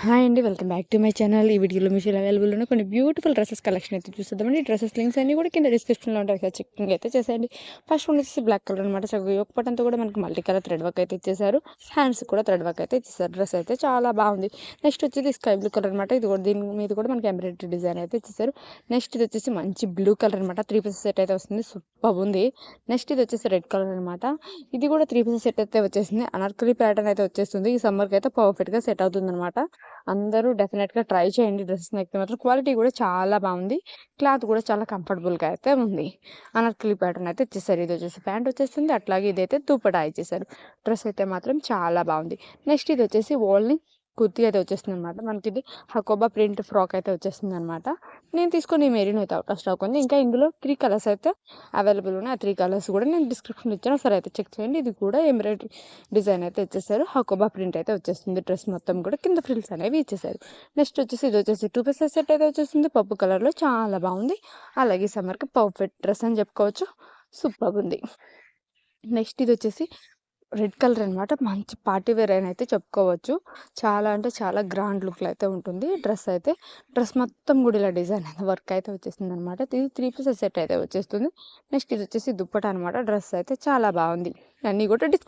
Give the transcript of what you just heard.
Hi అండి. Welcome back to my channel. ఈ వీడియోలో మీషోలో అవైలబుల్ ఉన్న కొన్ని బ్యూటిఫుల్ డ్రెసెస్ కలెక్షన్ అయితే చూసేద్దామండి. ఈ డ్రెసెస్ లింక్స్ అన్ని కూడా కింద డిస్క్రిప్షన్లో ఉంటాయి కదా, చెకింగ్ అయితే చేసేయండి. ఫస్ట్ వన్ వచ్చేసి బ్లాక్ కలర్ అనమాట. చక్కగా యోక్ పట్టంతా కూడా మనకి మల్టీ కలర్ థ్రెడ్ వర్క్ అయితే ఇచ్చేసారు. హ్యాండ్స్ కూడా థ్రెడ్ వర్క్ అయితే ఇచ్చేసారు. డ్రెస్ అయితే చాలా బాగుంది. నెక్స్ట్ వచ్చేసి స్కై బ్లూ కలర్ అనమాట. ఇది కూడా దీని మీద కూడా మనకి ఎంబ్రాయిడరీ డిజైన్ అయితే ఇచ్చేసారు. నెక్స్ట్ ఇది వచ్చేసి మంచి బ్లూ కలర్ అనమాట. 3 పీసెస్ సెట్ అయితే వస్తుంది. సూపర్ ఉంది. నెక్స్ట్ ఇది వచ్చేసి రెడ్ కలర్ అనమాట. ఇది కూడా 3 పీసెస్ సెట్ అయితే వచ్చేసింది. అనార్కలి ప్యాటర్న్ అయితే వచ్చేస్తుంది. ఈ సమ్మర్కి అయితే పర్ఫెక్ట్గా సెట్ అవుతుంది అనమాట. అందరూ డెఫినెట్‌గా ట్రై చేయండి. డ్రెస్ అయితే మాత్రం క్వాలిటీ కూడా చాలా బాగుంది. క్లాత్ కూడా చాలా కంఫర్టబుల్‌గా అయితే ఉంది. అనార్కలి ప్యాటర్న్ అయితే ఇచ్చేసారు. ఇది వచ్చేసి ప్యాంట్ వచ్చేస్తుంది. అట్లాగే ఇదైతే దుపట్టా ఇచ్చేసారు. డ్రెస్ అయితే మాత్రం చాలా బాగుంది. నెక్స్ట్ ఇది వచ్చేసి ఓన్లీ కుర్తీ అయితే వచ్చేస్తుందనమాట. మనకి ఇది హకోబా ప్రింట్ ఫ్రాక్ అయితే వచ్చేస్తుందనమాట. నేను తీసుకొని మెరీన్ అయితే అవుట్ ఆఫ్ స్టాక్ ఉంది. ఇంకా ఇందులో 3 కలర్స్ అయితే అవైలబుల్ ఉన్నాయి. ఆ 3 కలర్స్ కూడా నేను డిస్క్రిప్షన్‌లో ఇచ్చాను. ఒకసారి అయితే చెక్ చేయండి. ఇది కూడా ఎంబ్రాయిడరీ డిజైన్ అయితే ఇచ్చేసారు. హకోబా ప్రింట్ అయితే వచ్చేస్తుంది. డ్రెస్ మొత్తం కూడా కింద ఫ్రిల్స్ అనేవి ఇచ్చేసారు. నెక్స్ట్ వచ్చేసి ఇది వచ్చేసి 2 పీసెస్ సెట్ అయితే వచ్చేస్తుంది. పప్పు కలర్‌లో చాలా బాగుంది. అలాగే సమ్మర్‌కి పర్ఫెక్ట్ డ్రెస్ అని చెప్పుకోవచ్చు. సూపర్బ్ ఉంది. నెక్స్ట్ ఇది వచ్చేసి రెడ్ కలర్ అనమాట. మంచి పార్టీ వేర్ అని అయితే చెప్పుకోవచ్చు. చాలా అంటే చాలా గ్రాండ్ లుక్‌లో అయితే ఉంటుంది. డ్రెస్ మొత్తం కూడా ఇలా డిజైన్ వర్క్ అయితే వచ్చేసిందనమాట. ఇది 3 పీసెస్ సెట్ అయితే వచ్చేస్తుంది. నెక్స్ట్ ఇది వచ్చేసి దుప్పట్టా అనమాట. డ్రెస్ అయితే చాలా బాగుంది. అన్నీ కూడా డిస్క్రిప్షన్